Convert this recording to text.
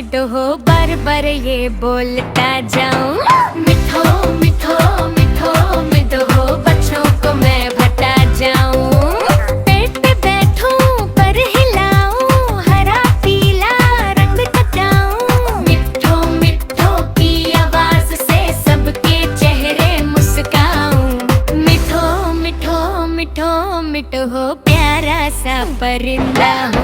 मिठो हो बार बार ये बोलता जाऊं। मिठो मिठो मिठो मिठो हो बच्चों को मैं बता जाऊं। पेट पे बैठूं पर हिलाऊं, हरा पीला रंग टटाऊं। मिठो मिठो की आवाज से सबके चेहरे मुस्काऊं। मिठो मिठो मिठो मिठो हो प्यारा सा परिंदा हो।